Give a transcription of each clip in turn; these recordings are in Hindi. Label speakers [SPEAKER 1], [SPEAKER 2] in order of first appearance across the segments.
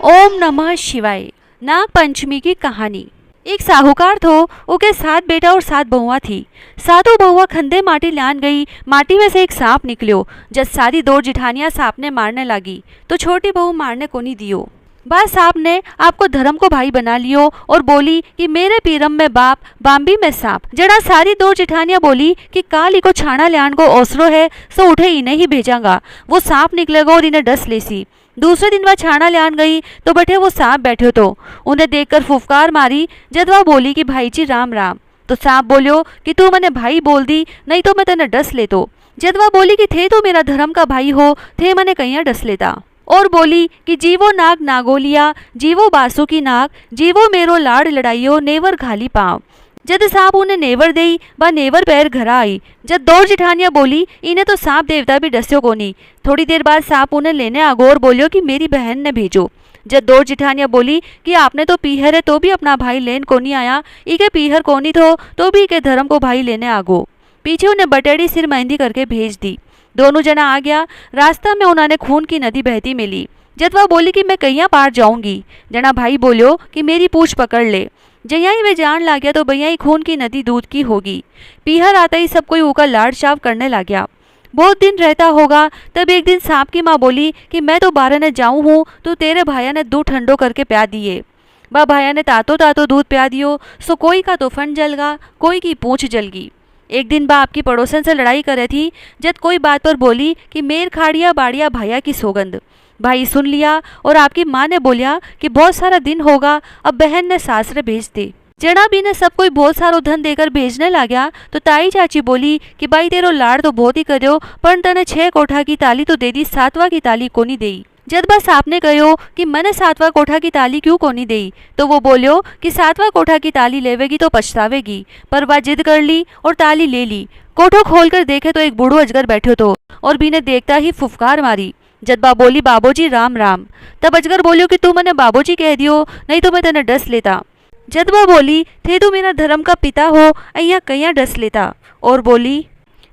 [SPEAKER 1] ओम नमः शिवाय। नाग पंचमी की कहानी। एक साहूकार थो, उके 7 बेटा और 7 बहुआ थी। सातों बहुआ खंदे माटी लान गई। माटी में से एक सांप निकलियो। जब सारी 2 जिठानियां सांप ने मारने लगी तो छोटी बहू मारने को नहीं दियो। बा सांप ने आपको धर्म को भाई बना लियो और बोली कि मेरे पीरम में बाप बाम्बी में सांप। जड़ा सारी 2 जिठानियां बोली कि काली को छाना ल्यान को ओसरो है, सो उठे इन्हें ही भेजांगा। वो सांप निकलेगा और इन्हें डस लेसी। दूसरे दिन वह छाना ल्यान गई तो बटे वो सांप बैठे तो उन्हें देखकर फुफकार मारी। जद वह बोली कि भाई जी राम राम, तो सांप बोलियो कि तू मने भाई बोल दी, नहीं तो मैं तेने डस लेतो। जद वह बोली कि थे तो मेरा धर्म का भाई हो, थे मने कहीं डस लेता। और बोली कि जीवो नाग नागोलिया, जीवो बासु की नाग, जीवो मेरो लाड़ लड़ाइयो, नेवर घाली पाँव। जद सांप उन्हें नेवर देई व नेवर पैर घरा आई। जब 2 जिठानियां बोली इन्हें तो सांप देवता भी डस्यो को नहीं। थोड़ी देर बाद सांप उन्हें लेने आगो और बोलियो कि मेरी बहन ने भेजो। जब 2 जिठानियां बोली कि आपने तो पीहर है तो भी अपना भाई लेन को नहीं आया, इके पीहर को नहीं तो भी इके धर्म को भाई लेने आगो। पीछे उन्हें बटेड़ी सिर मेहंदी करके भेज दी। दोनों जना आ गया। रास्ता में उन्होंने खून की नदी बहती मिली। जब वह बोली कि मैं कहीं पार जाऊंगी, जना भाई बोलियो कि मेरी पूछ पकड़ ले। जया ही वे जान ला गया तो भैया ही खून की नदी दूध की होगी। पीहर आता ही सब कोई ऊका लाड़ चाव करने लग गया। बहुत दिन रहता होगा तब एक दिन सांप की माँ बोली कि मैं तो 12 ने जाऊं हूँ, तो तेरे भाया ने दूध ठंडो करके प्या दिए। बा भाया ने तातो तातो दूध प्या दियो, सो कोई का तो फन जलगा, कोई की पूछ जलगी। एक दिन बा आपकी पड़ोसन से लड़ाई करे थी। जब कोई बात पर बोली कि मेर खाड़िया बाड़िया भाया की सौगंध। भाई सुन लिया और आपकी माँ ने बोलिया कि बहुत सारा दिन होगा, अब बहन ने सासरे भेज दे। जड़ा भी ने सब कोई बहुत सारो धन देकर भेजने लगा तो ताई चाची बोली कि भाई तेरो लाड़ तो बहुत ही करो, पर तने 6 कोठा की ताली तो दे दी, 7वां की ताली को नहीं देई। जब बस आपने कहो कि मैंने 7वां कोठा की ताली क्यों को नहीं देई, तो वो बोलियो कि 7वां कोठा की ताली लेवेगी तो पछतावेगी। पर वह जिद कर ली और ताली ले ली। कोठो खोलकर देखे तो एक बूढ़ो अजगर बैठो तो और भी ने देखता ही फुफकार मारी। जदबा बोली बाबूजी राम राम। तब अजगर बोलियो कि तू मने बाबूजी कह दियो, नहीं तो मैं तेने डस लेता। जदबा बोली थे तू मेरा धर्म का पिता हो, अहिया कहिया डस लेता। और बोली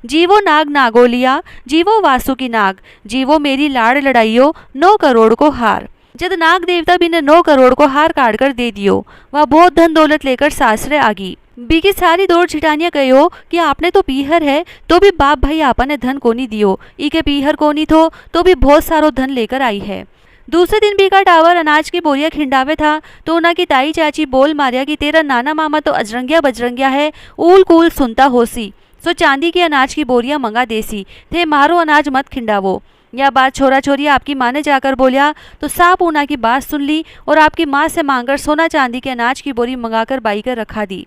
[SPEAKER 1] जीवो नाग नागोलिया, जीवो वासु की नाग, जीवो मेरी लाड़ लड़ाइयो, 9 करोड़ को हार। जद नाग देवता भी ने 9 करोड़ को हार काट कर दे दियो। वह बहुत धन दौलत लेकर सासरे आ गई। बीकी सारी 2 जिठानियां कहो कि आपने तो पीहर है तो भी बाप भाई आपा ने धन को नहीं दियो, इके पीहर को नहीं थो तो भी बहुत सारो धन लेकर आई है। दूसरे दिन बीका टावर अनाज की बोरिया खिंडावे था तो उना की ताई चाची बोल मारिया कि तेरा नाना मामा तो अजरंगिया बजरंगिया है, ऊल कूल सुनता होसी, सो चांदी की अनाज की बोरिया मंगा देसी, थे मारो अनाज मत खिंडावो। यह बात छोरा छोरी आपकी माँ ने जाकर बोलिया तो सांप ऊना की बात सुन ली और आपकी माँ से मांगकर सोना चांदी के अनाज की बोरी मंगाकर बाई कर रखा दी।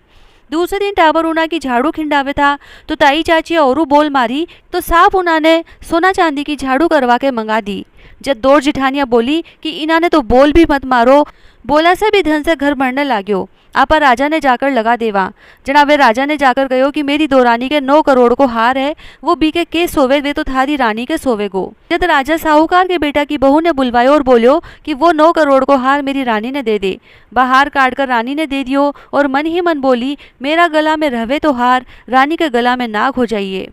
[SPEAKER 1] दूसरे दिन टावर ऊना की झाड़ू खिंडावे था तो ताई चाची औरू बोल मारी तो सांप ऊना ने सोना चांदी की झाड़ू करवा के मंगा दी। जब 2 जिठानियां बोली कि इन्हों ने तो बोल भी मत मारो, बोला से भी धन से घर भरने लाग्यो। आपा राजा ने जाकर लगा देवा। जना वे राजा ने जाकर कहो कि मेरी 2 रानी के 9 करोड़ को हार है, वो बीके के सोवे, वे तो थारी रानी के सोवे गो। जब राजा साहूकार के बेटा की बहू ने बुलवायो और बोलियो कि वो 9 करोड़ को हार मेरी रानी ने दे दे। बाहर काट कर रानी ने दे दियो और मन ही मन बोली मेरा गला में रहवे तो हार, रानी के गला में नाग हो जाइए।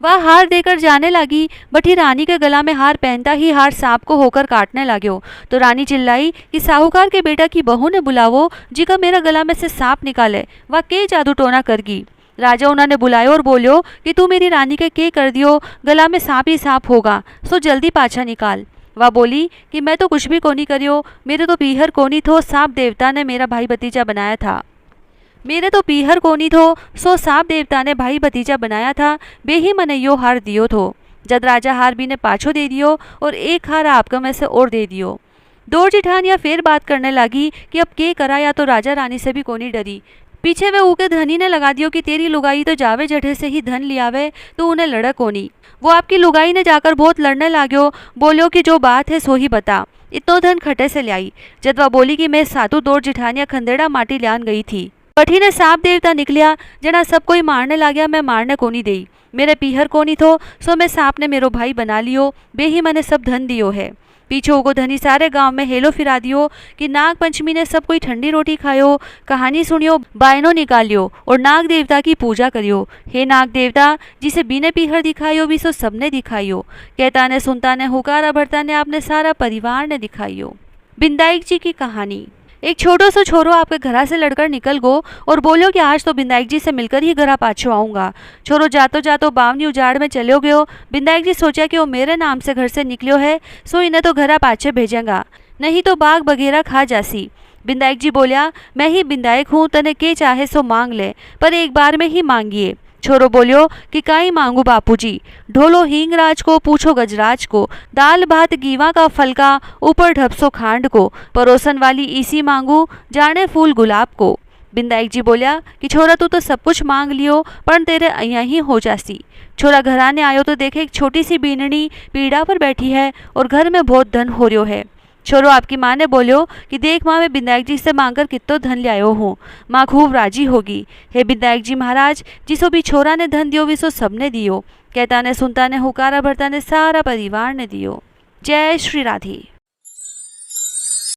[SPEAKER 1] वह हार देकर जाने लगी, बटी रानी के गला में हार पहनता ही हार सांप को होकर काटने लाग्यो। तो रानी चिल्लाई कि साहूकार के बेटा की बहू ने बुलावो, जिका मेरा गला में से सांप निकाले, वह के जादू टोना करगी। राजा उन्होंने बुलायो और बोलियो कि तू मेरी रानी के कर दियो, गला में सांप ही सांप होगा, सो जल्दी पाछा निकाल। वह बोली कि मैं तो कुछ भी कोनी करियो, मेरे तो पीहर कोनी थो, सांप देवता ने मेरा भाई भतीजा बनाया था। मेरे तो पीहर कोनी थो, सो सांप देवता ने भाई भतीजा बनाया था, बे ही मने यो हार दियो थो। जद राजा हार भी ने पाछो दे दियो और एक हार आपका में से और दे दियो। 2 जिठानियां फिर बात करने लगी कि अब के करा, या तो राजा रानी से भी कोनी डरी। पीछे वे ऊके धनी ने लगा दियो कि तेरी लुगाई तो जावे जठे से ही धन लियावे, तो उन्हें लड़ कोनी। वो आपकी लुगाई ने जाकर बहुत लड़ने लाग्यो, बोलियो कि जो बात है सो ही बता, इतो धन खटे से लाई। जद वह बोली कि मैं सातु 2 जिठानियां खंदेड़ा माटी ल्यान गई थी। पठी ने सांप देवता निकलिया, जना सब कोई मारने लाग्या, मैं मारने को नहीं देई। मेरे पीहर को नहीं थो, सो मैं सांप ने मेरो भाई बना लियो, बे ही मैंने सब धन दियो है। पीछे को धनी सारे गांव में हेलो फिरा दियो कि नाग पंचमी ने सब कोई ठंडी रोटी खायो, कहानी सुनियो, बायनो निकालियो और नाग देवता की पूजा करियो। हे नाग देवता, जिसे बिने पीहर दिखाइयो भी सो सबने दिखाइयो, कहता ने सुनता ने हुकारा भरता ने आपने सारा परिवार ने दिखाइयो। बिंदाई जी की कहानी। एक छोटो सो छोरो आपके घरा से लड़कर निकल गो और बोलो कि आज तो बिंदाई जी से मिलकर ही घरा पाछो आऊंगा। छोरो जातो जातो बावनी उजाड़ में चलो गयो। बिंदाई जी सोचा कि वो मेरे नाम से घर से निकलो है, सो इन्हें तो घरा पाछे भेजेगा, नहीं तो बाग बगेरा खा जासी। बिंदाई जी बोलिया, मैं ही बिंदायक हूँ, तने के चाहे सो मांग ले, पर एक बार में ही मांगिए। छोरो बोलियो कि काई मांगू बापूजी, ढोलो हींगराज को, पूछो गजराज को, दाल भात गीवा का फलका, ऊपर ढपसो खांड को, परोसन वाली इसी मांगू, जाने फूल गुलाब को। बिंदाई जी बोलिया कि छोरा तू तो सब कुछ मांग लियो, पर तेरे अयां ही हो जासी। छोरा घराने आयो तो देखे एक छोटी सी बीननी पीड़ा पर बैठी है और घर में बहुत धन हो रयो है। छोरो आपकी माँ ने बोलियो कि देख माँ, मैं बिंदायक जी से मांगकर कितो धन लायो हूँ। माँ खूब राजी होगी। हे बिंदायक जी महाराज, जिसो भी छोरा ने धन दियो विसो सबने दियो। कहता ने सुनता ने हुकारा भरता ने सारा परिवार ने दियो। जय श्री राधे।